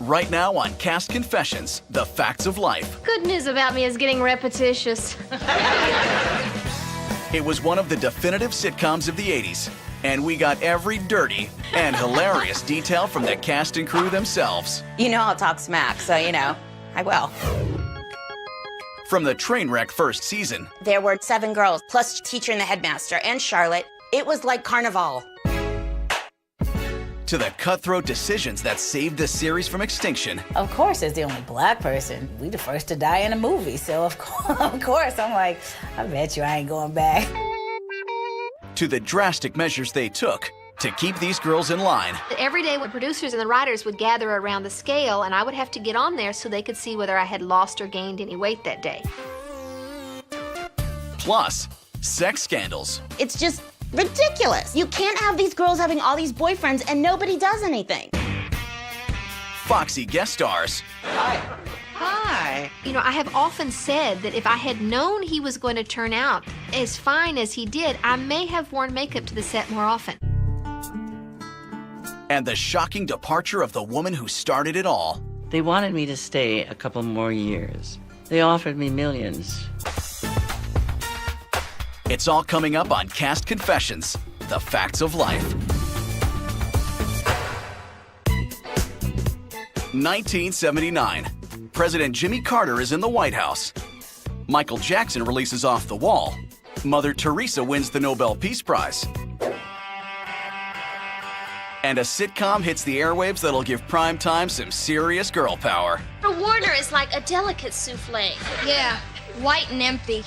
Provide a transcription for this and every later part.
Right now on Cast Confessions, the facts of life. Good news about me is getting repetitious. It was one of the definitive sitcoms of the 80s, and we got every dirty and hilarious detail from the cast and crew themselves. You know I'll talk smack, so you know, I will. From the train wreck first season, There were 7 girls, plus teacher and the headmaster, and Charlotte. It was like carnival. to the cutthroat decisions that saved the series from extinction, Of course, as the only black person, we the first to die in a movie. So of course, I'm like, I bet you I ain't going back. to the drastic measures they took to keep these girls in line. Every day when producers and the writers would gather around the scale, and I would have to get on there so they could see whether I had lost or gained any weight that day. Plus, sex scandals. It's just ridiculous. You can't have these girls having all these boyfriends and nobody does anything. Foxy guest stars. Hi. You know, I have often said that if I had known he was going to turn out as fine as he did, I may have worn makeup to the set more often. And the shocking departure of the woman who started it all. They wanted me to stay a couple more years. They offered me millions. It's all coming up on Cast Confessions, the facts of life. 1979. President Jimmy Carter is in the White House. Michael Jackson releases Off the Wall. Mother Teresa wins the Nobel Peace Prize. And a sitcom hits the airwaves that'll give prime time some serious girl power. Warner is like a delicate souffle. Yeah, white and empty.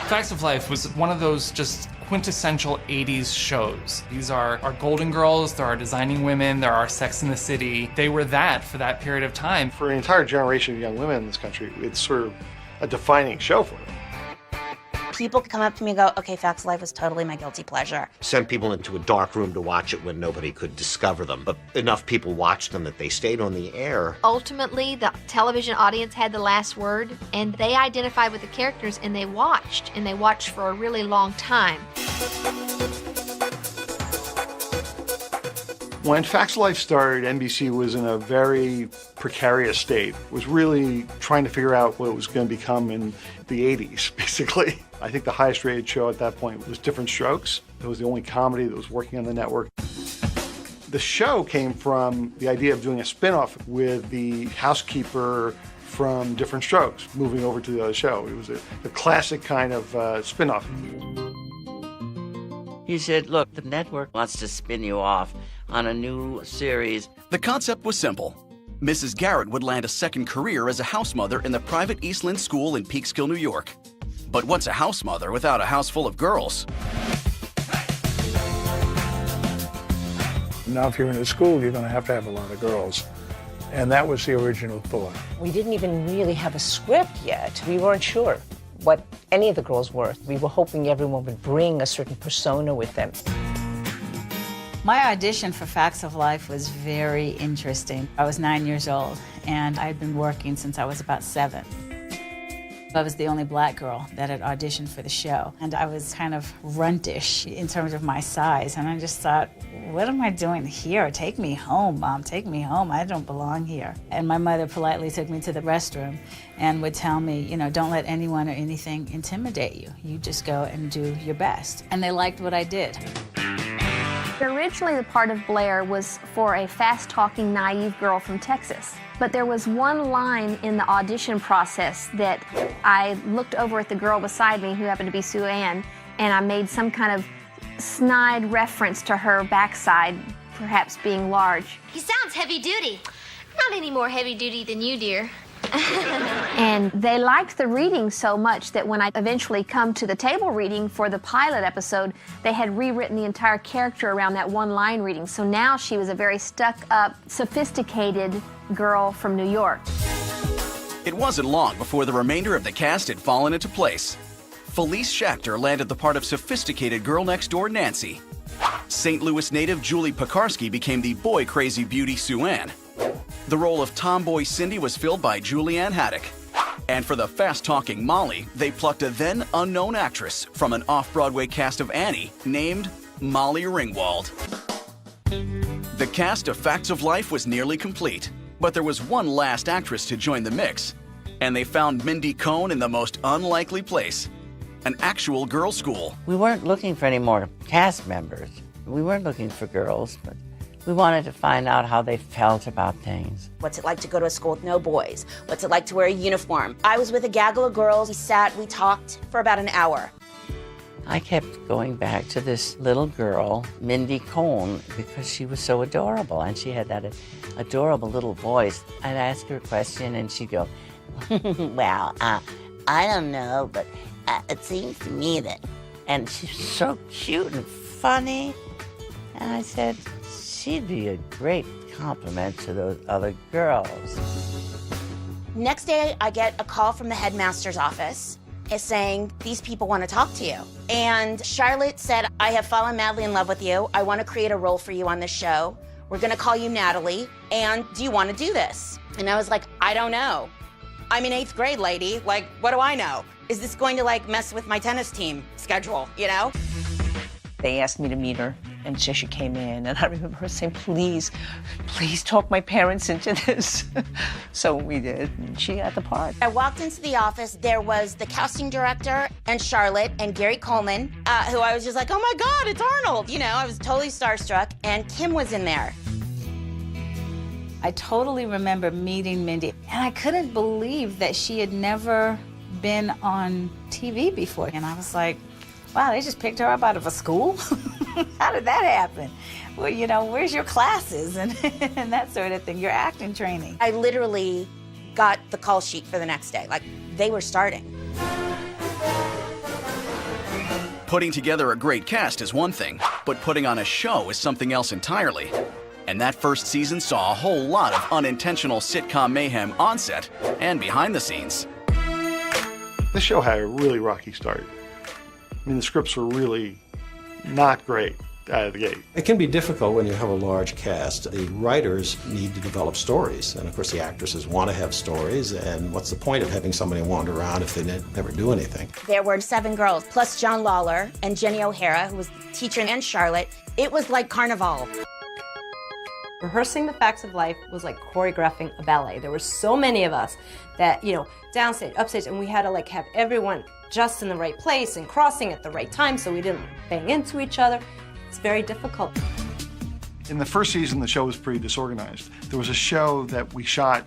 Facts of Life was one of those just quintessential 80s shows. These are our Golden Girls, there are Designing Women, there are Sex and the City. They were that for that period of time. For an entire generation of young women in this country, it's sort of a defining show for them. People come up to me and go, okay, Facts of Life was totally my guilty pleasure. Sent people into a dark room to watch it when nobody could discover them. But enough people watched them that they stayed on the air. Ultimately, the television audience had the last word, and they identified with the characters, and they watched for a really long time. When Facts of Life started, NBC was in a very precarious state. It was really trying to figure out what it was going to become in the 80s, basically. I think the highest rated show at that point was Different Strokes. It was the only comedy that was working on the network. The show came from the idea of doing a spin-off with the housekeeper from Different Strokes, moving over to the other show. It was a classic kind of spin-off. He said, look, the network wants to spin you off on a new series. The concept was simple. Mrs. Garrett would land a second career as a house mother in the private Eastland School in Peekskill, New York. But what's a house mother without a house full of girls? Now, if you're in a school, you're going to have a lot of girls. And that was the original thought. We didn't even really have a script yet. We weren't sure what any of the girls were. We were hoping everyone would bring a certain persona with them. My audition for Facts of Life was very interesting. I was 9 years old, and I'd been working since I was about 7. I was the only black girl that had auditioned for the show, and I was kind of runtish in terms of my size, and I just thought, what am I doing here? Take me home, Mom, take me home. I don't belong here. And my mother politely took me to the restroom and would tell me, you know, don't let anyone or anything intimidate you. You just go and do your best. And they liked what I did. Originally, the part of Blair was for a fast-talking, naive girl from Texas. But there was one line in the audition process that I looked over at the girl beside me, who happened to be Sue Ann, and I made some kind of snide reference to her backside, perhaps being large. He sounds heavy-duty. Not any more heavy-duty than you, dear. And they liked the reading so much that when I eventually come to the table reading for the pilot episode, they had rewritten the entire character around that one line reading. So now she was a very stuck-up, sophisticated girl from New York. It wasn't long before the remainder of the cast had fallen into place. Felice Schachter landed the part of sophisticated girl next door Nancy. St. Louis native Julie Pekarsky became the boy-crazy beauty Sue Ann. The role of tomboy Cindy was filled by Julianne Haddock. And for the fast-talking Molly, they plucked a then unknown actress from an off-Broadway cast of Annie named Molly Ringwald. The cast of Facts of Life was nearly complete, but there was one last actress to join the mix, and they found Mindy Cohn in the most unlikely place, an actual girls' school. We weren't looking for any more cast members. We weren't looking for girls, but we wanted to find out how they felt about things. What's it like to go to a school with no boys? What's it like to wear a uniform? I was with a gaggle of girls. We talked for about an hour. I kept going back to this little girl, Mindy Cohn, because she was so adorable, and she had that adorable little voice. I'd ask her a question, and she'd go, well, I don't know, but it seems to me that... And she's so cute and funny. And I said, she'd be a great compliment to those other girls. Next day, I get a call from the headmaster's office saying, these people want to talk to you. And Charlotte said, I have fallen madly in love with you. I want to create a role for you on this show. We're going to call you Natalie. And do you want to do this? And I was like, I don't know. I'm in 8th grade, lady. Like, what do I know? Is this going to, like, mess with my tennis team schedule, you know? They asked me to meet her, and so she came in, and I remember her saying, please talk my parents into this. So we did, and she got the part. I walked into the office. There was the casting director and Charlotte and Gary Coleman, who I was just like, oh my God, it's Arnold. You know, I was totally starstruck, and Kim was in there. I totally remember meeting Mindy, and I couldn't believe that she had never been on TV before. And I was like, wow, they just picked her up out of a school? How did that happen? Well, you know, where's your classes and that sort of thing, your acting training? I literally got the call sheet for the next day. Like, they were starting. Putting together a great cast is one thing, but putting on a show is something else entirely. And that first season saw a whole lot of unintentional sitcom mayhem on set and behind the scenes. This show had a really rocky start. I mean, the scripts were really not great out of the gate. It can be difficult when you have a large cast. The writers need to develop stories, and of course the actresses want to have stories, and what's the point of having somebody wander around if they never do anything? There were 7 girls, plus John Lawler and Jenny O'Hara, who was the teacher, and Charlotte. It was like carnival. Rehearsing the Facts of Life was like choreographing a ballet. There were so many of us that, you know, downstage, upstage, and we had to like have everyone just in the right place and crossing at the right time so we didn't bang into each other. It's very difficult. In the first season, the show was pretty disorganized. There was a show that we shot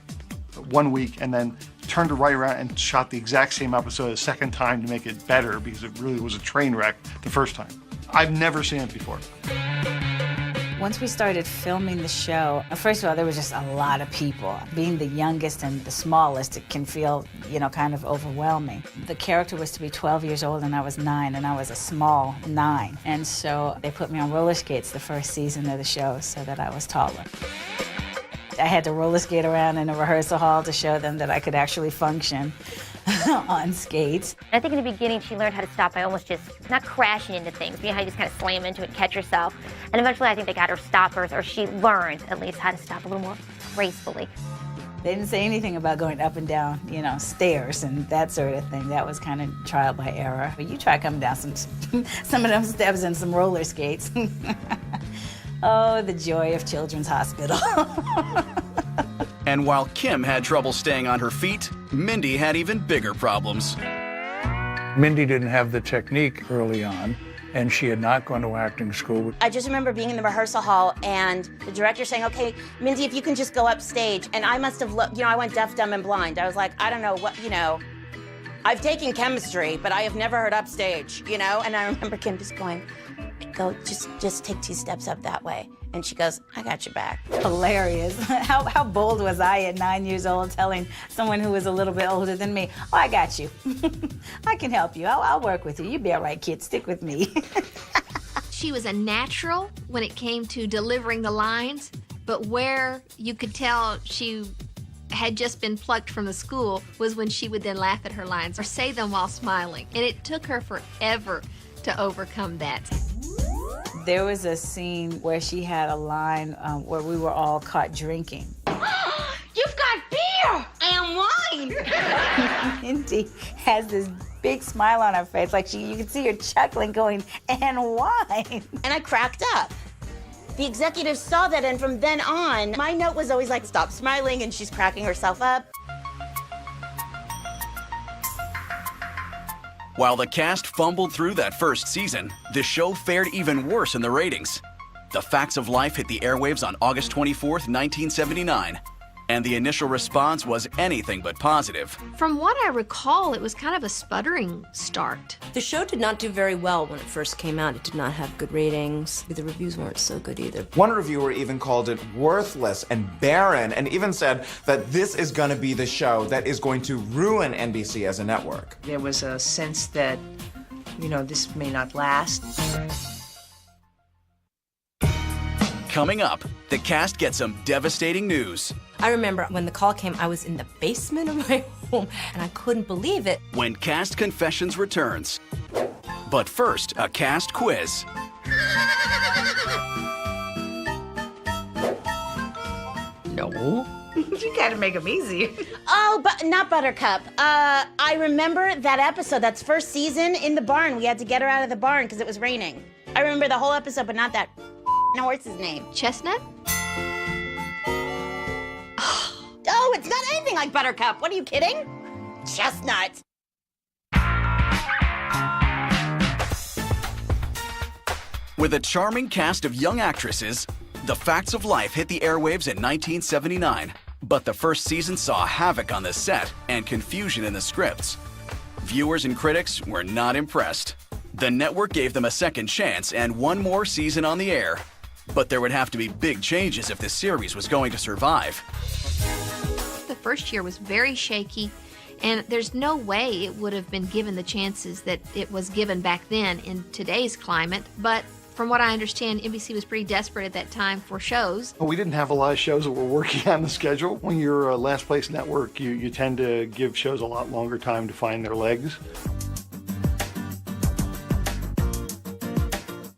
1 week and then turned it right around and shot the exact same episode a second time to make it better because it really was a train wreck the first time. I've never seen it before. Once we started filming the show, first of all, there was just a lot of people. Being the youngest and the smallest, it can feel, you know, kind of overwhelming. The character was to be 12 years old and I was 9, and I was a small 9. And so they put me on roller skates the first season of the show so that I was taller. I had to roller skate around in a rehearsal hall to show them that I could actually function on skates. I think in the beginning she learned how to stop by almost just not crashing into things, but you know how you just kind of slam into it and catch yourself. And eventually I think they got her stoppers, or she learned at least how to stop a little more gracefully. They didn't say anything about going up and down, you know, stairs and that sort of thing. That was kind of trial by error. But you try coming down some of them steps and some roller skates. Oh, the joy of Children's Hospital. And while Kim had trouble staying on her feet, Mindy had even bigger problems. Mindy didn't have the technique early on, and she had not gone to acting school. I just remember being in the rehearsal hall and the director saying, okay, Mindy, if you can just go upstage. And I must have looked, you know, I went deaf, dumb, and blind. I was like, I don't know what, you know, I've taken chemistry, but I have never heard upstage, you know? And I remember Kim just going, go, just take 2 steps up that way. And she goes, I got your back. Hilarious. How bold was I at 9 years old telling someone who was a little bit older than me, oh, I got you. I can help you. I'll work with you. You be all right, kid. Stick with me. She was a natural when it came to delivering the lines, but where you could tell she had just been plucked from the school was when she would then laugh at her lines or say them while smiling. And it took her forever to overcome that. There was a scene where she had a line where we were all caught drinking. You've got beer and wine. Mindy has this big smile on her face, like you can see her chuckling, going, and wine. And I cracked up. The executives saw that, and from then on, my note was always like, stop smiling, and she's cracking herself up. While the cast fumbled through that first season, the show fared even worse in the ratings. The Facts of Life hit the airwaves on August 24th, 1979, and the initial response was anything but positive. From what I recall, it was kind of a sputtering start. The show did not do very well when it first came out. It did not have good ratings. The reviews weren't so good either. One reviewer even called it worthless and barren, and even said that this is going to be the show that is going to ruin NBC as a network. There was a sense that, this may not last. Coming up, the cast gets some devastating news. I remember when the call came, I was in the basement of my home, and I couldn't believe it. When Cast Confessions returns. But first, a cast quiz. No. You gotta make them easy. Oh, but not Buttercup. I remember that episode, that's first season, in the barn. We had to get her out of the barn because it was raining. I remember the whole episode, but not that horse's name. Chestnut? Oh, it's not anything like Buttercup. What, are you kidding? Chestnut. With a charming cast of young actresses, The Facts of Life hit the airwaves in 1979. But the first season saw havoc on the set and confusion in the scripts. Viewers and critics were not impressed. The network gave them a second chance and one more season on the air. But there would have to be big changes if the series was going to survive. The first year was very shaky, and there's no way it would have been given the chances that it was given back then in today's climate. But from what I understand, NBC was pretty desperate at that time for shows. We didn't have a lot of shows that were working on the schedule. When you're a last place network, you tend to give shows a lot longer time to find their legs.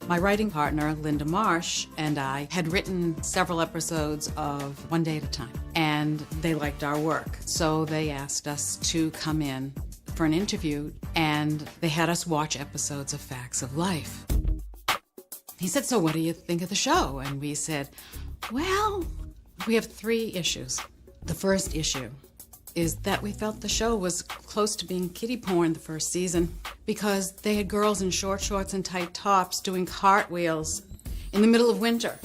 My writing partner, Linda Marsh, and I had written several episodes of One Day at a Time, and they liked our work. So they asked us to come in for an interview, and they had us watch episodes of Facts of Life. He said, "So what do you think of the show?" And we said, "Well, we have 3 issues. The first issue is that we felt the show was close to being kiddie porn the first season because they had girls in short shorts and tight tops doing cartwheels in the middle of winter."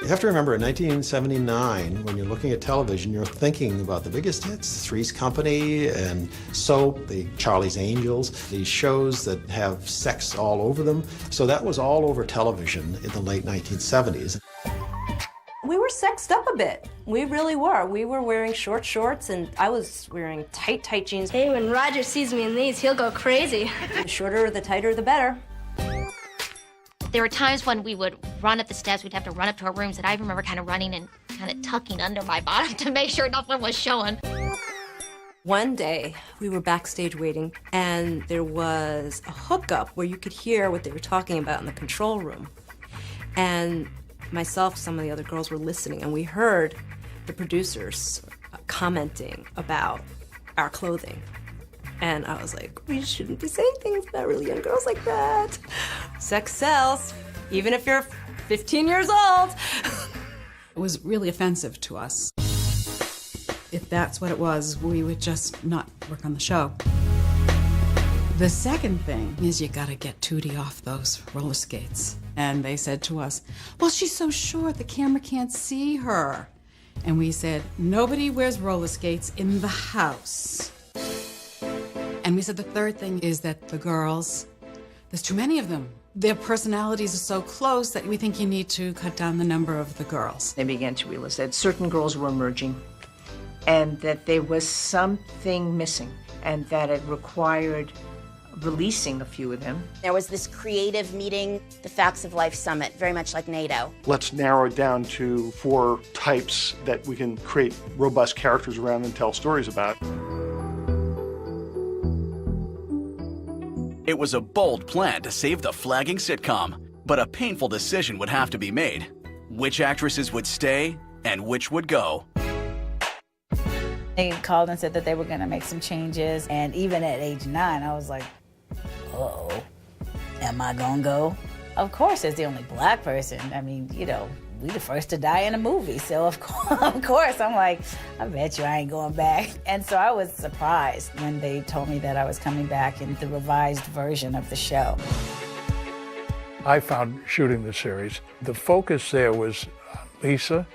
You have to remember, in 1979, when you're looking at television, you're thinking about the biggest hits, Three's Company and Soap, the Charlie's Angels, these shows that have sex all over them. So that was all over television in the late 1970s. We were sexed up a bit. We really were. We were wearing short shorts, and I was wearing tight jeans. Hey, when Roger sees me in these, he'll go crazy. The shorter, the tighter, the better. There were times when we would run up the steps, we'd have to run up to our rooms, and I remember kind of running and kind of tucking under my bottom to make sure nothing was showing. One day, we were backstage waiting, and there was a hookup where you could hear what they were talking about in the control room. And myself, some of the other girls were listening, and we heard the producers commenting about our clothing. And I was like, we shouldn't be saying things about really young girls like that. Sex sells, even if you're 15 years old. It was really offensive to us. If that's what it was, we would just not work on the show. The second thing is you gotta get Tootie off those roller skates. And they said to us, "Well, she's so short, the camera can't see her." And we said, "Nobody wears roller skates in the house." And we said the third thing is that the girls, there's too many of them. Their personalities are so close that we think you need to cut down the number of the girls. They began to realize that certain girls were emerging and that there was something missing and that it required releasing a few of them. There was this creative meeting, the Facts of Life Summit, very much like NATO. Let's narrow it down to 4 types that we can create robust characters around and tell stories about. It was a bold plan to save the flagging sitcom, but a painful decision would have to be made. Which actresses would stay and which would go? They called and said that they were going to make some changes, and even at age 9, I was like, uh-oh, am I going to go? Of course, as the only black person, I mean, you know, we the first to die in a movie, so of course, I'm like, I bet you I ain't going back. And so I was surprised when they told me that I was coming back in the revised version of the show. I found shooting the series, the focus there was Lisa,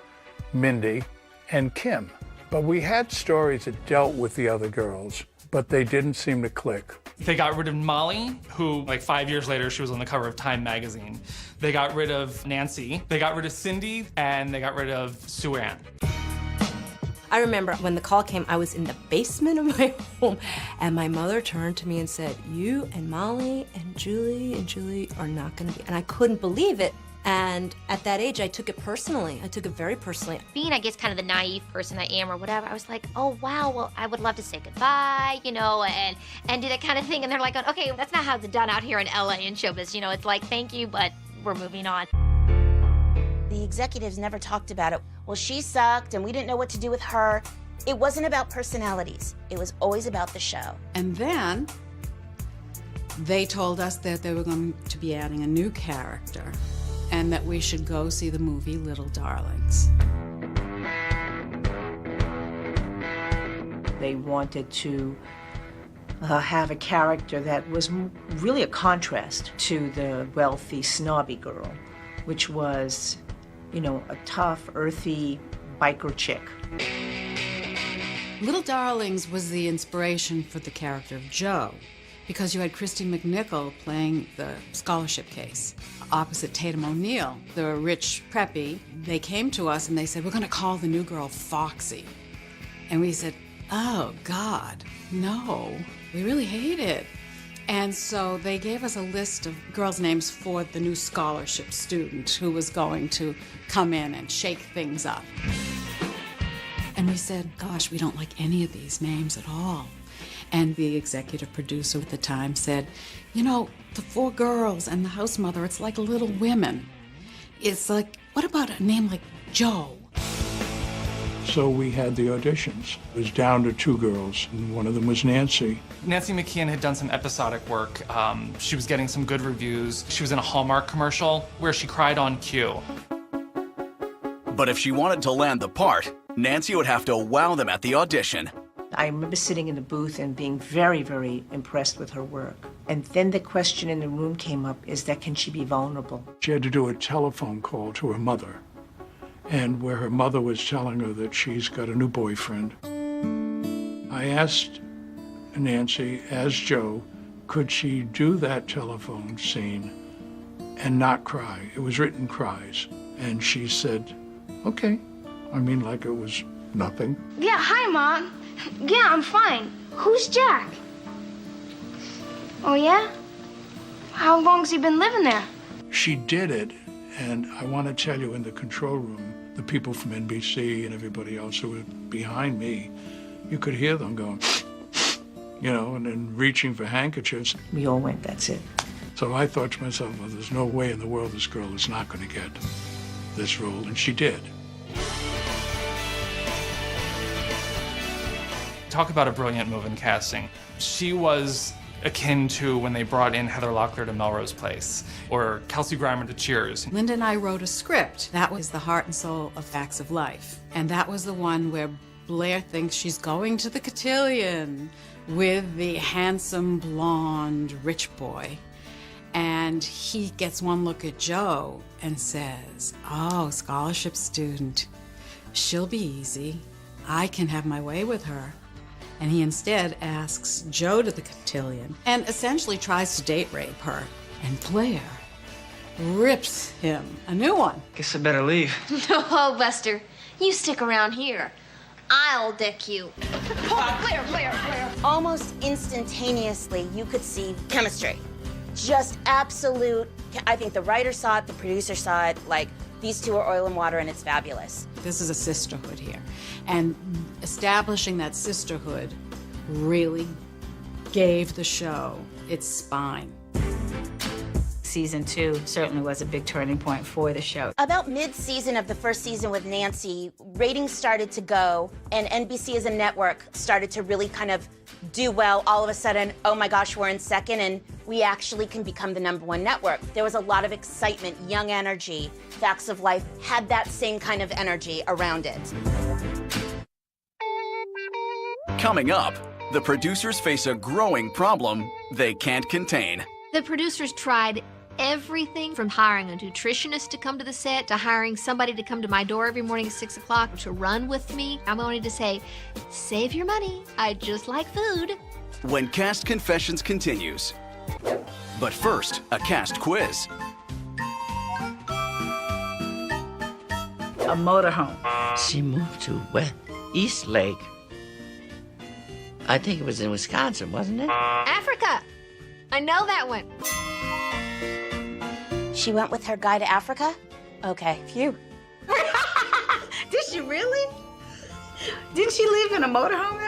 Mindy, and Kim. But we had stories that dealt with the other girls, but they didn't seem to click. They got rid of Molly, who, like 5 years later, she was on the cover of Time magazine. They got rid of Nancy, they got rid of Cindy, and they got rid of Sue Ann. I remember when the call came, I was in the basement of my home, and my mother turned to me and said, "You and Molly and Julie are not gonna be," and I couldn't believe it. And at that age, I took it personally. I took it very personally. Being, I guess, kind of the naive person I am or whatever, I was like, oh, wow, well, I would love to say goodbye, you know, and do that kind of thing. And they're like, okay, that's not how it's done out here in LA in showbiz. You know, it's like, thank you, but we're moving on. The executives never talked about it. Well, she sucked and we didn't know what to do with her. It wasn't about personalities. It was always about the show. And then they told us that they were going to be adding a new character and that we should go see the movie Little Darlings. They wanted to have a character that was really a contrast to the wealthy, snobby girl, which was, you know, a tough, earthy biker chick. Little Darlings was the inspiration for the character of Jo, because you had Christy McNichol playing the scholarship case opposite Tatum O'Neal, the rich preppy. They came to us and they said, we're going to call the new girl Foxy. And we said, oh, God, no, we really hate it. And so they gave us a list of girls' names for the new scholarship student who was going to come in and shake things up. And we said, gosh, we don't like any of these names at all. And the executive producer at the time said, you know, the 4 girls and the house mother, it's like Little Women. It's like, what about a name like Jo? So we had the auditions. It was down to 2 girls, and one of them was Nancy. Nancy McKeon had done some episodic work. She was getting some good reviews. She was in a Hallmark commercial where she cried on cue. But if she wanted to land the part, Nancy would have to wow them at the audition. I remember sitting in the booth and being very, very impressed with her work. And then the question in the room came up, is that can she be vulnerable? She had to do a telephone call to her mother, and where her mother was telling her that she's got a new boyfriend. I asked Nancy, as Jo, could she do that telephone scene and not cry? It was written cries. And she said, okay. I mean, like it was nothing. Yeah, hi, Mom. Yeah, I'm fine. Who's Jack? Oh, yeah? How long's he been living there? She did it, and I want to tell you, in the control room, the people from NBC and everybody else who were behind me, you could hear them going, you know, and then reaching for handkerchiefs. We all went, that's it. So I thought to myself, well, there's no way in the world this girl is not going to get this role, and she did. Talk about a brilliant move in casting. She was akin to when they brought in Heather Locklear to Melrose Place, or Kelsey Grammer to Cheers. Linda and I wrote a script. That was the heart and soul of Facts of Life. And that was the one where Blair thinks she's going to the cotillion with the handsome, blonde, rich boy. And he gets one look at Jo and says, oh, scholarship student, she'll be easy. I can have my way with her. And he instead asks Jo to the cotillion and essentially tries to date rape her. And Blair rips him a new one. Guess I better leave. No, Buster. You stick around here. I'll deck you. Blair. Almost instantaneously, you could see chemistry. Just absolute, I think the writer saw it, the producer saw it, like, these two are oil and water and it's fabulous. This is a sisterhood here. And establishing that sisterhood really gave the show its spine. Season 2 certainly was a big turning point for the show. About mid-season of the first season with Nancy, ratings started to go, and NBC as a network started to really kind of do well. All of a sudden, oh my gosh, we're in second, and we actually can become the #1 network. There was a lot of excitement, young energy. Facts of Life had that same kind of energy around it. Coming up, the producers face a growing problem they can't contain. The producers tried everything from hiring a nutritionist to come to the set to hiring somebody to come to my door every morning at 6 o'clock to run with me. I'm going to say, save your money. I just like food. When Cast Confessions continues. But first, a cast quiz. A motorhome. She moved to East Lake. I think it was in Wisconsin, wasn't it? Africa. I know that one. She went with her guy to Africa? Okay, phew. Did she really? Did she live in a motorhome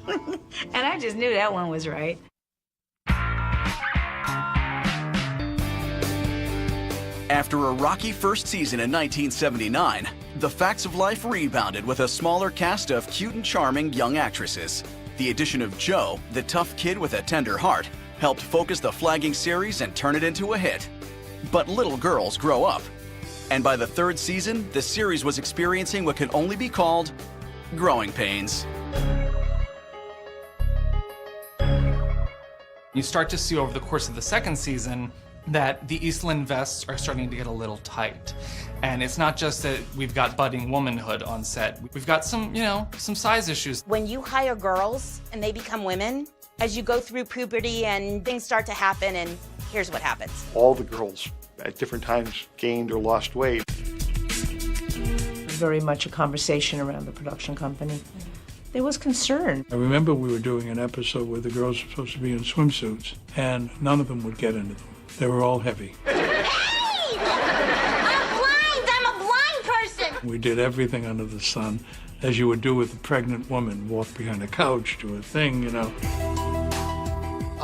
though? And I just knew that one was right. After a rocky first season in 1979, The Facts of Life rebounded with a smaller cast of cute and charming young actresses. The addition of Jo, the tough kid with a tender heart, helped focus the flagging series and turn it into a hit. But little girls grow up. And by the third season, the series was experiencing what can only be called growing pains. You start to see over the course of the second season that the Eastland vests are starting to get a little tight. And it's not just that we've got budding womanhood on set. We've got some, some size issues. When you hire girls and they become women, as you go through puberty and things start to happen, and here's what happens. All the girls at different times gained or lost weight. Very much a conversation around the production company. There was concern. I remember we were doing an episode where the girls were supposed to be in swimsuits, and none of them would get into them. They were all heavy. Hey! I'm blind! I'm a blind person! We did everything under the sun, as you would do with a pregnant woman, walk behind a couch, do a thing,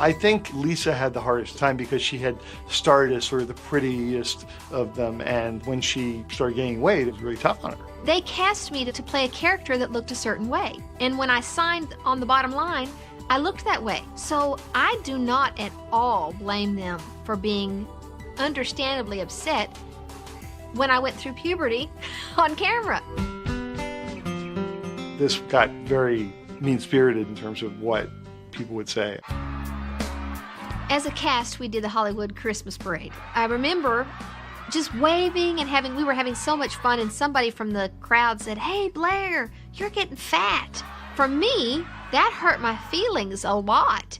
I think Lisa had the hardest time because she had started as sort of the prettiest of them, and when she started gaining weight, it was really tough on her. They cast me to play a character that looked a certain way. And when I signed on the bottom line, I looked that way. So I do not at all blame them for being understandably upset when I went through puberty on camera. This got very mean-spirited in terms of what people would say. As a cast, we did the Hollywood Christmas Parade. I remember just waving and we were having so much fun, and somebody from the crowd said, "Hey, Blair, you're getting fat." For me, that hurt my feelings a lot.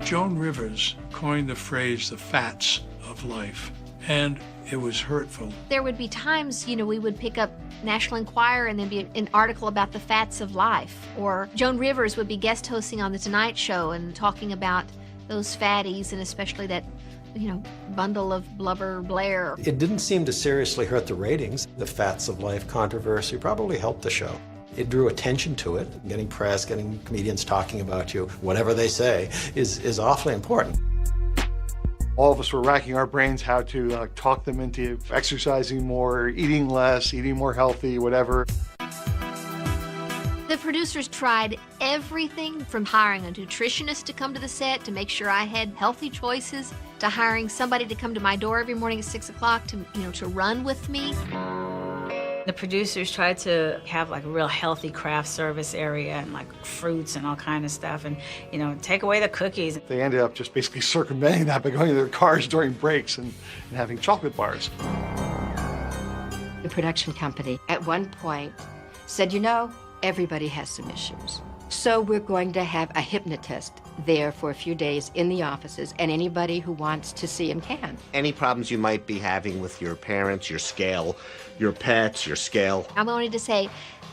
Joan Rivers coined the phrase the fats of life, and it was hurtful. There would be times, we would pick up National Enquirer and there'd be an article about the fats of life. Or Joan Rivers would be guest hosting on The Tonight Show and talking about those fatties, and especially that, bundle of blubber Blair. It didn't seem to seriously hurt the ratings. The Fats of Life controversy probably helped the show. It drew attention to it. Getting press, getting comedians talking about you, whatever they say, is awfully important. All of us were racking our brains how to talk them into exercising more, eating less, eating more healthy, whatever. The producers tried everything from hiring a nutritionist to come to the set to make sure I had healthy choices, to hiring somebody to come to my door every morning at 6 o'clock to run with me. The producers tried to have a real healthy craft service area and fruits and all kind of stuff, and take away the cookies. They ended up just basically circumventing that by going to their cars during breaks and having chocolate bars. The production company at one point said, everybody has some issues. So we're going to have a hypnotist there for a few days in the offices, and anybody who wants to see him can. Any problems you might be having with your parents, your scale, your pets, your scale. I wanted to say,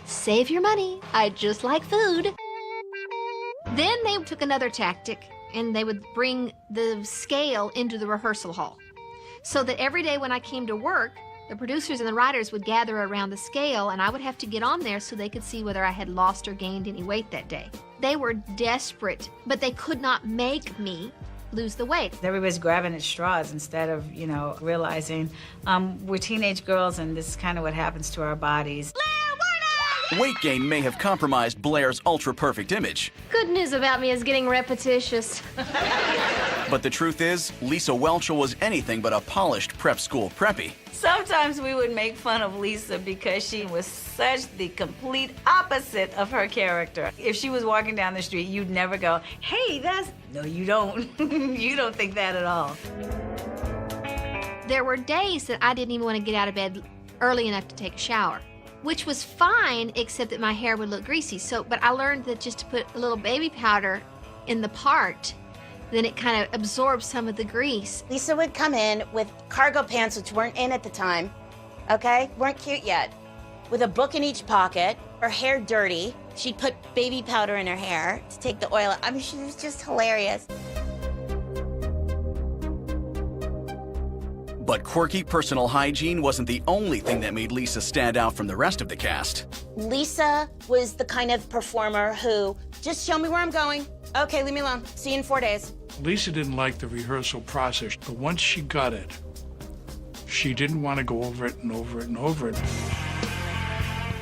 save your money. I just like food. Then they took another tactic, and they would bring the scale into the rehearsal hall, so that every day when I came to work, the producers and the writers would gather around the scale, and I would have to get on there so they could see whether I had lost or gained any weight that day. They were desperate, but they could not make me lose the weight. Everybody's grabbing at straws instead of, realizing we're teenage girls and this is kind of what happens to our bodies. Weight gain may have compromised Blair's ultra-perfect image, Good news about me is getting repetitious. but the truth is, Lisa Whelchel was anything but a polished prep school preppy. Sometimes we would make fun of Lisa because she was such the complete opposite of her character. If she was walking down the street, you'd never go, hey, that's... No, you don't. You don't think that at all. There were days that I didn't even want to get out of bed early enough to take a shower, which was fine, except that my hair would look greasy. But I learned that just to put a little baby powder in the part, then it kind of absorbs some of the grease. Lisa would come in with cargo pants, which weren't in at the time, okay? Weren't cute yet. With a book in each pocket, her hair dirty. She'd put baby powder in her hair to take the oil out. I mean, she was just hilarious. But quirky personal hygiene wasn't the only thing that made Lisa stand out from the rest of the cast. Lisa was the kind of performer who, just show me where I'm going. Okay, leave me alone. See you in 4 days. Lisa didn't like the rehearsal process, but once she got it, she didn't want to go over it and over it and over it.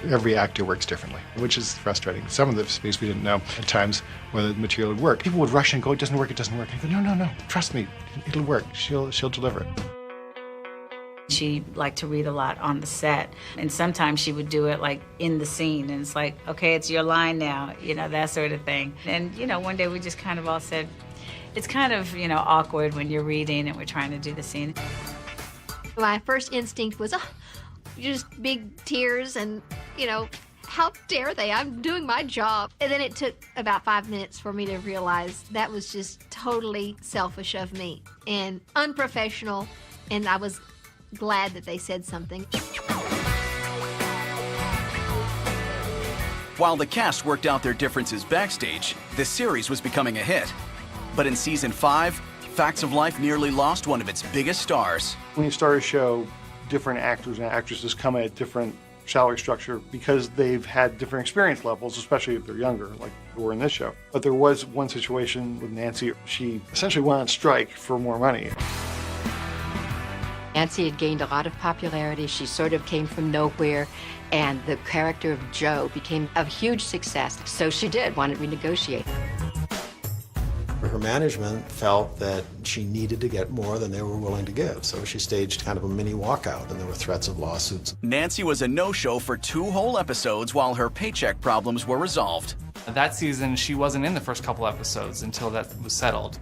Every actor works differently, which is frustrating. Some of the things we didn't know at times whether the material would work. People would rush and go, it doesn't work, it doesn't work. I go, no, trust me, it'll work. She'll deliver it. She liked to read a lot on the set, and sometimes she would do it like in the scene, and it's like, okay, it's your line now, that sort of thing. And, one day we just kind of all said, it's kind of, awkward when you're reading and we're trying to do the scene. My first instinct was, just big tears and, how dare they? I'm doing my job. And then it took about 5 minutes for me to realize that was just totally selfish of me and unprofessional, and I was glad that they said something. While the cast worked out their differences backstage, the series was becoming a hit. But in season 5, Facts of Life nearly lost one of its biggest stars. When you start a show, different actors and actresses come at different salary structure because they've had different experience levels, especially if they're younger, like who were in this show. But there was one situation with Nancy. She essentially went on strike for more money. Nancy had gained a lot of popularity. She sort of came from nowhere, and the character of Jo became a huge success. So she wanted to renegotiate. Her management felt that she needed to get more than they were willing to give, so she staged kind of a mini walkout, and there were threats of lawsuits. Nancy was a no-show for 2 whole episodes while her paycheck problems were resolved. That season, she wasn't in the first couple episodes until that was settled.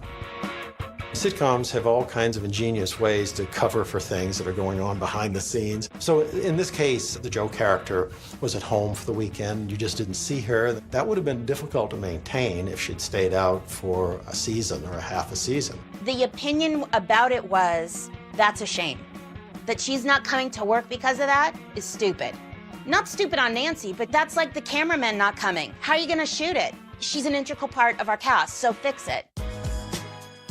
Sitcoms have all kinds of ingenious ways to cover for things that are going on behind the scenes. So in this case, the Jo character was at home for the weekend. You just didn't see her. That would have been difficult to maintain if she'd stayed out for a season or a half a season. The opinion about it was, that's a shame. That she's not coming to work because of that is stupid. Not stupid on Nancy, but that's like the cameraman not coming. How are you gonna shoot it? She's an integral part of our cast, so fix it.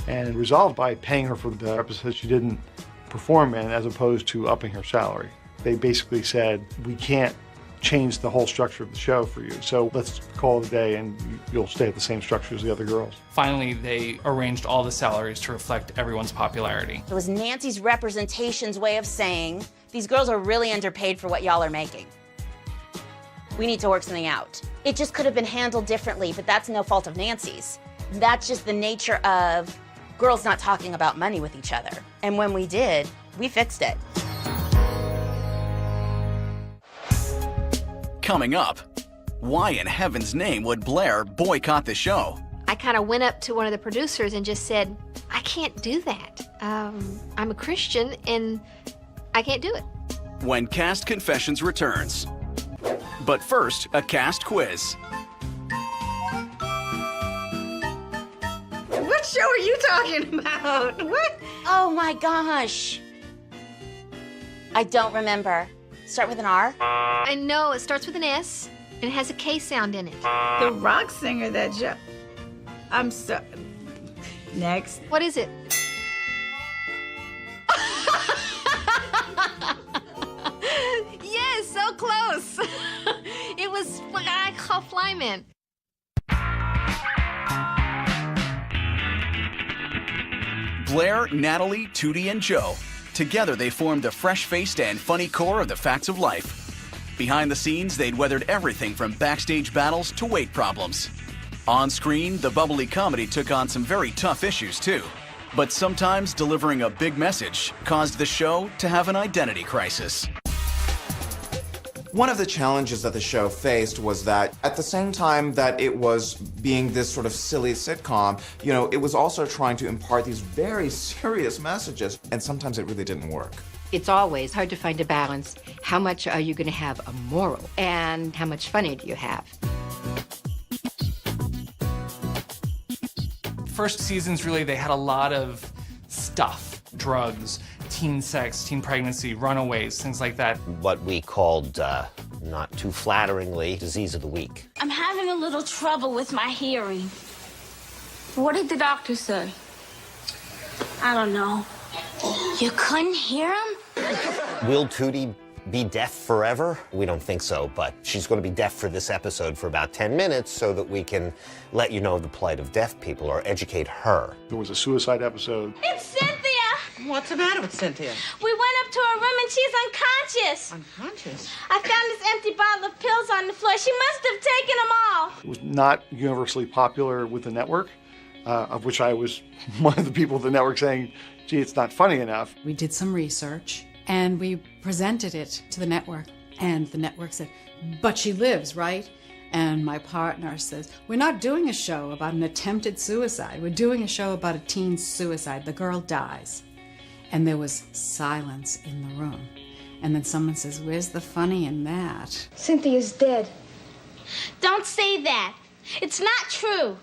And resolved by paying her for the episodes she didn't perform in as opposed to upping her salary. They basically said, we can't change the whole structure of the show for you, so let's call it a day and you'll stay at the same structure as the other girls. Finally, they arranged all the salaries to reflect everyone's popularity. It was Nancy's representation's way of saying, these girls are really underpaid for what y'all are making. We need to work something out. It just could have been handled differently, but that's no fault of Nancy's. That's just the nature of girls not talking about money with each other. And when we did, we fixed it. Coming up, why in heaven's name would Blair boycott the show? I kind of went up to one of the producers and just said, I can't do that. I'm a Christian and I can't do it. When Cast Confessions returns. But first, a cast quiz. What show are you talking about? What? Oh my gosh. I don't remember. Start with an R? I know, it starts with an S and it has a K sound in it. The rock singer that show. I'm so... Next. What is it? Yes, so close. It was Flyman. Blair, Natalie, Tootie, and Joe. Together, they formed the fresh-faced and funny core of the Facts of Life. Behind the scenes, they'd weathered everything from backstage battles to weight problems. On screen, the bubbly comedy took on some very tough issues, too. But sometimes delivering a big message caused the show to have an identity crisis. One of the challenges that the show faced was that at the same time that it was being this sort of silly sitcom, you know, it was also trying to impart these very serious messages, and sometimes it really didn't work. It's always hard to find a balance. How much are you going to have a moral, and how much funny do you have? First seasons, really, they had a lot of stuff. Drugs, teen sex, teen pregnancy, runaways, things like that. What we called, not too flatteringly, disease of the week. I'm having a little trouble with my hearing. What did the doctor say? I don't know. You couldn't hear him? Will Tootie be deaf forever? We don't think so, but she's going to be deaf for this episode for about 10 minutes so that we can let you know the plight of deaf people or educate her. There was a suicide episode. It's Cynthia! What's the matter with Cynthia? We went up to her room and she's unconscious. Unconscious? I found this empty bottle of pills on the floor. She must have taken them all. It was not universally popular with the network, of which I was one of the people at the network saying, gee, it's not funny enough. We did some research and we presented it to the network. And the network said, but she lives, right? And my partner says, we're not doing a show about an attempted suicide. We're doing a show about a teen's suicide. The girl dies. And there was silence in the room. And then someone says, where's the funny in that? Cynthia's dead. Don't say that. It's not true.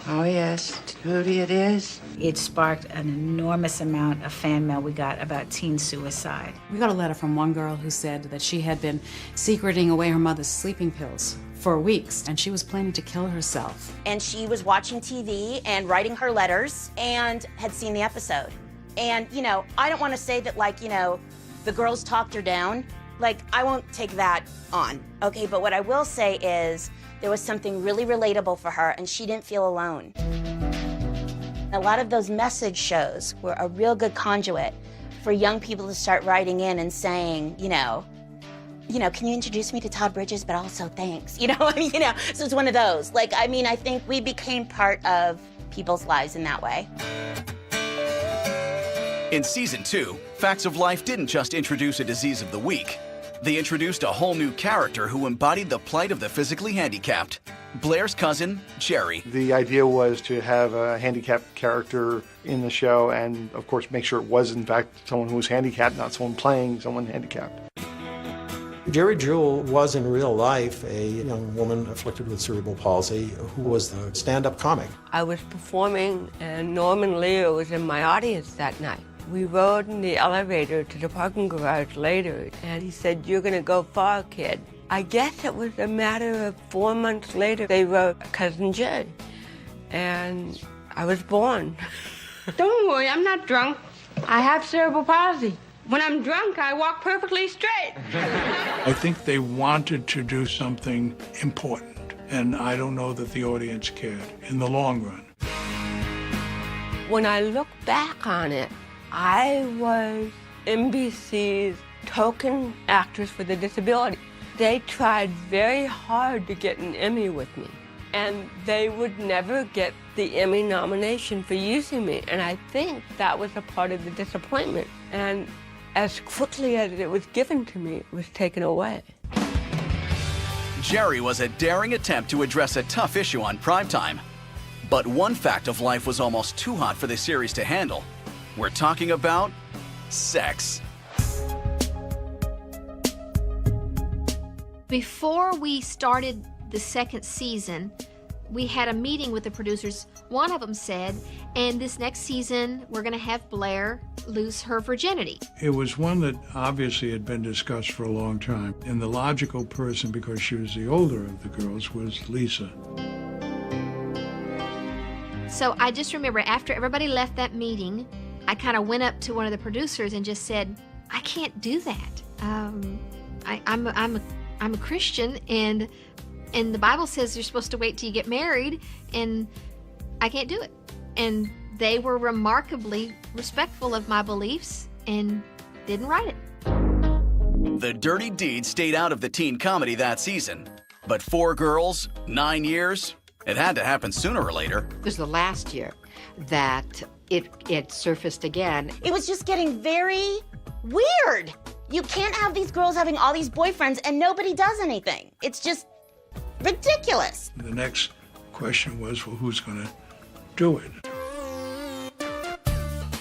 Oh, yes. Tootie, it is. It sparked an enormous amount of fan mail we got about teen suicide. We got a letter from one girl who said that she had been secreting away her mother's sleeping pills for weeks, and she was planning to kill herself. And she was watching TV and writing her letters and had seen the episode. And, you know, I don't want to say that, like, you know, the girls talked her down. Like, I won't take that on, okay? But what I will say is there was something really relatable for her, and she didn't feel alone. A lot of those message shows were a real good conduit for young people to start writing in and saying, you know, can you introduce me to Todd Bridges, but also thanks, you know, I mean, you know, so it's one of those. Like, I mean, I think we became part of people's lives in that way. In season 2, Facts of Life didn't just introduce a disease of the week. They introduced a whole new character who embodied the plight of the physically handicapped, Blair's cousin, Jerry. The idea was to have a handicapped character in the show and, of course, make sure it was, in fact, someone who was handicapped, not someone playing someone handicapped. Jerry Jewell was in real life a young woman afflicted with cerebral palsy who was a stand-up comic. I was performing and Norman Lear was in my audience that night. We rode in the elevator to the parking garage later, and he said, "You're gonna go far, kid." I guess it was a matter of 4 months later, they wrote Cousin Jay, and I was born. Don't worry, I'm not drunk. I have cerebral palsy. When I'm drunk, I walk perfectly straight. I think they wanted to do something important, and I don't know that the audience cared in the long run. When I look back on it, I was NBC's token actress for the disability. They tried very hard to get an Emmy with me, and they would never get the Emmy nomination for using me, and I think that was a part of the disappointment. And as quickly as it was given to me, it was taken away. Jerry was a daring attempt to address a tough issue on primetime. But one fact of life was almost too hot for the series to handle. We're talking about sex. Before we started the second season, we had a meeting with the producers. One of them said, and this next season, we're going to have Blair lose her virginity. It was one that obviously had been discussed for a long time. And the logical person, because she was the older of the girls, was Lisa. So I just remember after everybody left that meeting, I kind of went up to one of the producers and just said, I can't do that. I'm a Christian, and the Bible says you're supposed to wait till you get married, and I can't do it. And they were remarkably respectful of my beliefs and didn't write it. The Dirty Deed stayed out of the teen comedy that season. But 4 girls, 9 years, it had to happen sooner or later. It was the last year that it surfaced again. It was just getting very weird. You can't have these girls having all these boyfriends and nobody does anything. It's just ridiculous. The next question was, well, who's going to do it?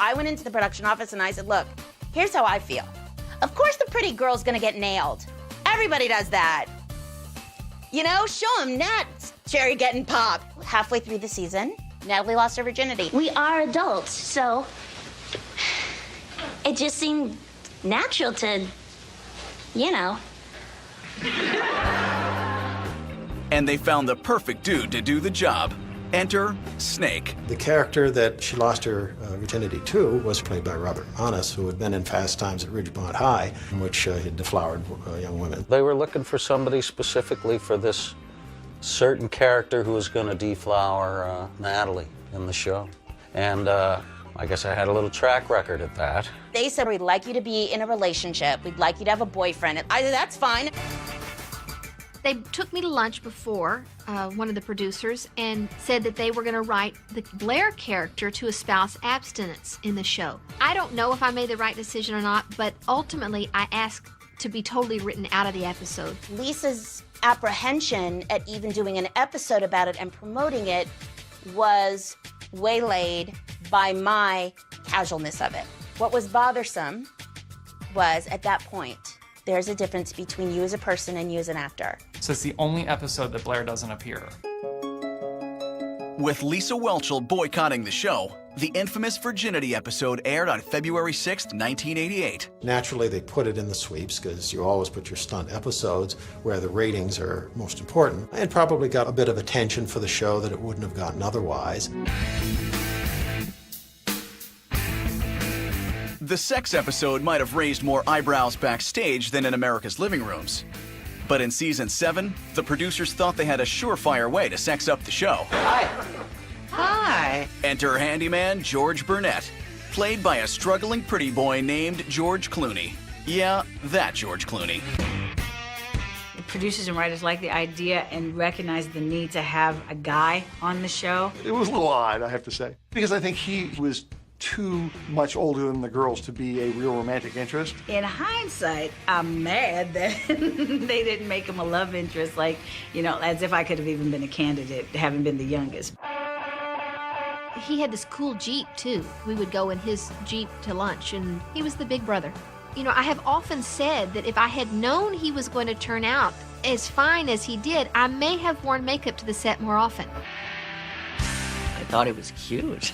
I went into the production office and I said, look, here's how I feel. Of course the pretty girl's gonna get nailed. Everybody does that. You know, show them Nat Cherry getting popped. Halfway through the season, Natalie lost her virginity. We are adults, so it just seemed natural to, you know. And they found the perfect dude to do the job. Enter Snake. The character that she lost her virginity to was played by Robert Manis, who had been in Fast Times at Ridgemont High, in which he deflowered young women. They were looking for somebody specifically for this certain character who was going to deflower Natalie in the show. And I guess I had a little track record at that. They said, we'd like you to be in a relationship. We'd like you to have a boyfriend. I said, that's fine. They took me to lunch before, one of the producers, and said that they were going to write the Blair character to espouse abstinence in the show. I don't know if I made the right decision or not, but ultimately I asked to be totally written out of the episode. Lisa's apprehension at even doing an episode about it and promoting it was waylaid by my casualness of it. What was bothersome was, at that point, there's a difference between you as a person and you as an actor. So it's the only episode that Blair doesn't appear. With Lisa Whelchel boycotting the show, the infamous virginity episode aired on February 6, 1988. Naturally, they put it in the sweeps because you always put your stunt episodes where the ratings are most important, and probably got a bit of attention for the show that it wouldn't have gotten otherwise. The sex episode might have raised more eyebrows backstage than in America's living rooms. But in season 7, the producers thought they had a surefire way to sex up the show. Hi. Enter handyman George Burnett, played by a struggling pretty boy named George Clooney. Yeah, that George Clooney. The producers and writers liked the idea and recognized the need to have a guy on the show. It was a little odd, I have to say, because I think he was too much older than the girls to be a real romantic interest. In hindsight, I'm mad that they didn't make him a love interest, like, you know, as if I could have even been a candidate, having been the youngest. He had this cool Jeep, too. We would go in his Jeep to lunch, and he was the big brother. You know, I have often said that if I had known he was going to turn out as fine as he did, I may have worn makeup to the set more often. I thought he was cute.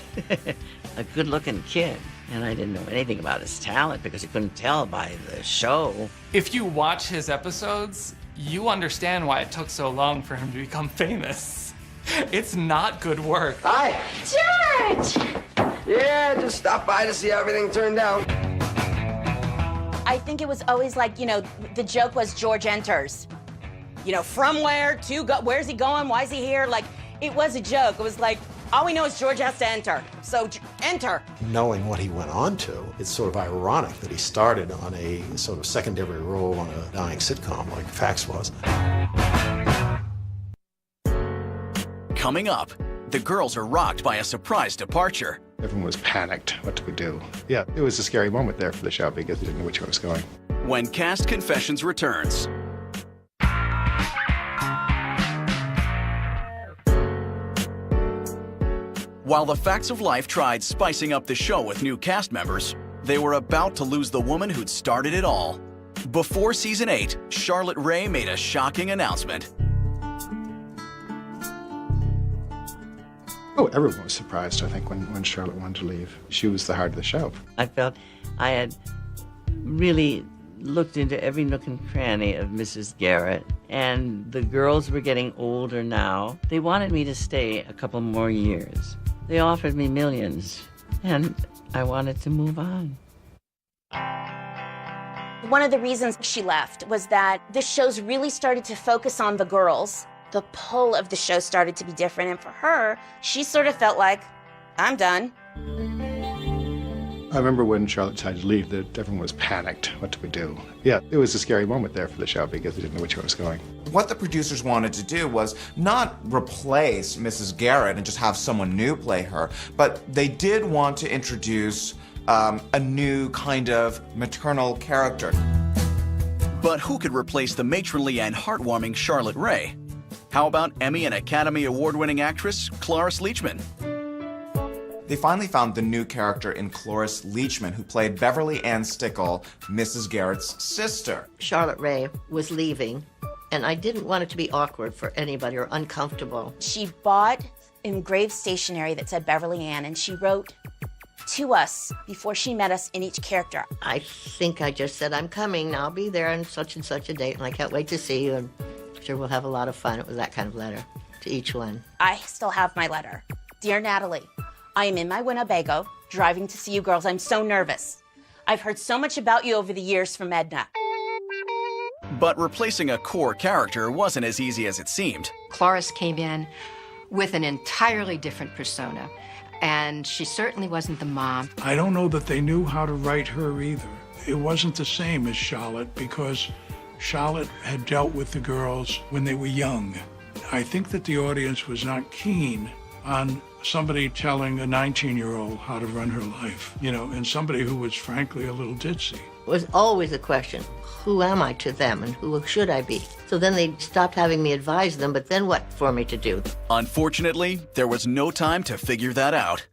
A good-looking kid. And I didn't know anything about his talent because you couldn't tell by the show. If you watch his episodes, you understand why it took so long for him to become famous. It's not good work. Hi. George! Yeah, just stopped by to see how everything turned out. I think it was always like, you know, the joke was George enters. You know, from where to go, where's he going, why is he here? Like, it was a joke. It was like, all we know is George has to enter, so enter. Knowing what he went on to, it's sort of ironic that he started on a sort of secondary role on a dying sitcom like Fax was. Coming up, the girls are rocked by a surprise departure. Everyone was panicked. What do we do? Yeah, it was a scary moment there for the show because they didn't know which way it was going. When Cast Confessions returns. While the Facts of Life tried spicing up the show with new cast members, they were about to lose the woman who'd started it all. Before season 8, Charlotte Rae made a shocking announcement. Oh, everyone was surprised, I think, when Charlotte wanted to leave. She was the heart of the show. I felt I had really looked into every nook and cranny of Mrs. Garrett, and the girls were getting older now. They wanted me to stay a couple more years. They offered me millions, and I wanted to move on. One of the reasons she left was that the shows really started to focus on the girls. The pull of the show started to be different, and for her, she sort of felt like, I'm done. I remember when Charlotte decided to leave, that everyone was panicked. What do we do? Yeah, it was a scary moment there for the show because we didn't know which way it was going. What the producers wanted to do was not replace Mrs. Garrett and just have someone new play her, but they did want to introduce a new kind of maternal character. But who could replace the matronly and heartwarming Charlotte Rae? How about Emmy and Academy Award-winning actress Cloris Leachman? They finally found the new character in Cloris Leachman, who played Beverly Ann Stickle, Mrs. Garrett's sister. Charlotte Rae was leaving, and I didn't want it to be awkward for anybody or uncomfortable. She bought engraved stationery that said Beverly Ann, and she wrote to us before she met us in each character. I think I just said, I'm coming, I'll be there on such and such a date, and I can't wait to see you, and I'm sure we'll have a lot of fun. It was that kind of letter to each one. I still have my letter. Dear Natalie, I am in my Winnebago, driving to see you girls. I'm so nervous. I've heard so much about you over the years from Edna. But replacing a core character wasn't as easy as it seemed. Cloris came in with an entirely different persona, and she certainly wasn't the mom. I don't know that they knew how to write her either. It wasn't the same as Charlotte because Charlotte had dealt with the girls when they were young. I think that the audience was not keen on somebody telling a 19-year-old how to run her life, and somebody who was frankly a little ditzy. It was always a question, who am I to them and who should I be? So then they stopped having me advise them, but then what for me to do? Unfortunately, there was no time to figure that out.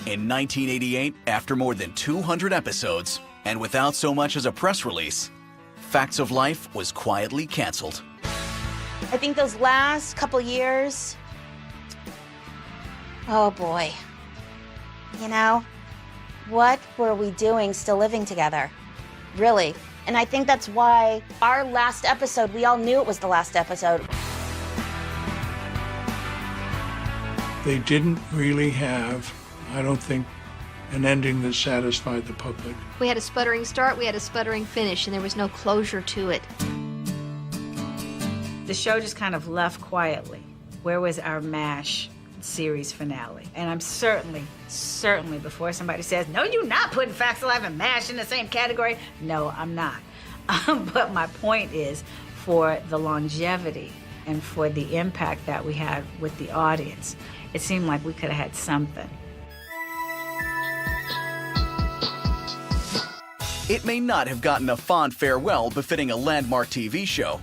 In 1988, after more than 200 episodes, and without so much as a press release, Facts of Life was quietly canceled. I think those last couple years, oh boy. What were we doing still living together? Really. And I think that's why our last episode, we all knew it was the last episode. They didn't really have, I don't think, an ending that satisfied the public. We had a sputtering start, we had a sputtering finish, and there was no closure to it. The show just kind of left quietly. Where was our MASH series finale? And I'm certainly, before somebody says, no, you're not putting Facts of Life and MASH in the same category. No, I'm not. But my point is, for the longevity and for the impact that we had with the audience, it seemed like we could have had something. It may not have gotten a fond farewell befitting a landmark TV show,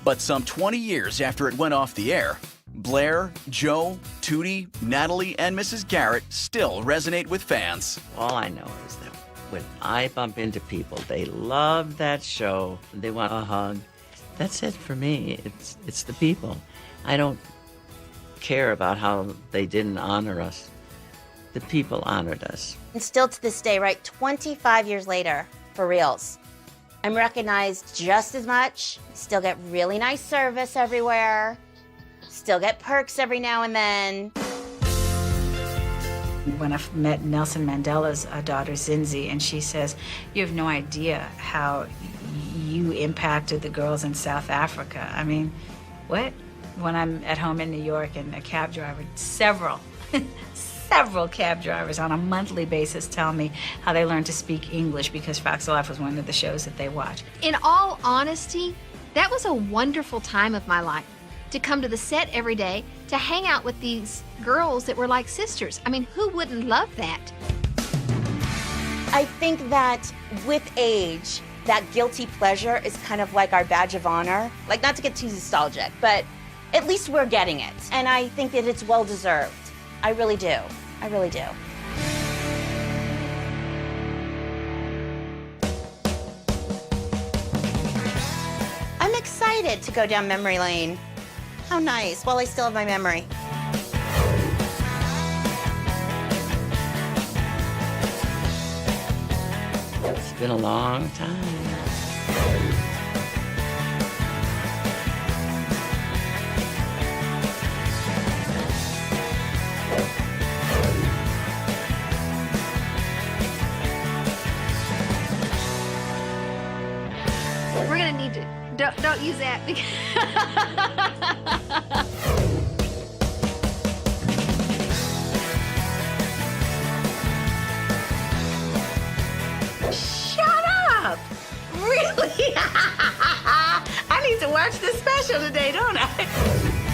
but some 20 years after it went off the air, Blair, Joe, Tootie, Natalie, and Mrs. Garrett still resonate with fans. All I know is that when I bump into people, they love that show. They want a hug. That's it for me. It's the people. I don't care about how they didn't honor us. The people honored us. And still to this day, right, 25 years later, for reals, I'm recognized just as much, still get really nice service everywhere, still get perks every now and then. When I met Nelson Mandela's daughter, Zinzi, and she says, you have no idea how you impacted the girls in South Africa. I mean, what? When I'm at home in New York and a cab driver, several cab drivers on a monthly basis tell me how they learned to speak English because Facts of Life was one of the shows that they watched. In all honesty, that was a wonderful time of my life. To come to the set every day, to hang out with these girls that were like sisters. I mean, who wouldn't love that? I think that with age, that guilty pleasure is kind of like our badge of honor. Like, not to get too nostalgic, but at least we're getting it. And I think that it's well-deserved. I really do. I really do. I'm excited to go down memory lane. How nice, while I still have my memory. It's been a long time. We're gonna need to, don't use that because Really? I need to watch this special today, don't I?